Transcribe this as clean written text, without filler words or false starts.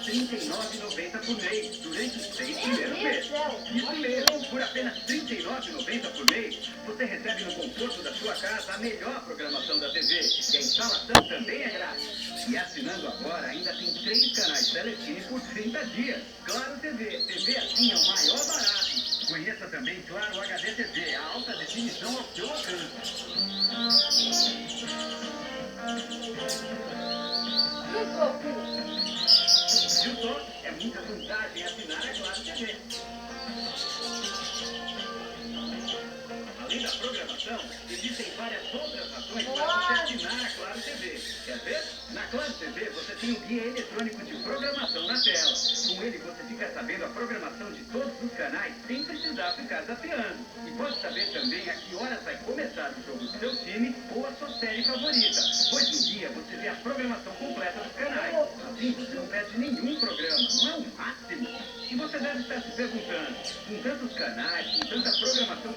39,90 por mês, durante os 6 primeiros meses. Isso mesmo, por apenas R$ 39,90 por mês, você recebe no conforto da sua casa a melhor programação da TV. E a instalação também é grátis. E assinando agora, ainda tem 3 canais Telecine por 30 dias. Claro TV. TV assim é o maior barato. Conheça também Claro HD TV, a alta definição ao seu alcance. Viu só? É muita vantagem assinar a Claro TV. Além da programação, existem várias outras razões para você assinar a Claro TV. Quer ver? Na Claro TV você tem o guia eletrônico de programação na tela. Com ele você fica sabendo a programação de todos os canais sem precisar ficar zapeando. E pode saber também a que horas vai começar o jogo do seu time ou a sua série favorita. Pois no guia você vê a programação completa dos canais. Assim você não perde nenhum programa. Não é o máximo? E você deve estar se perguntando, com tantos canais, com tanta programação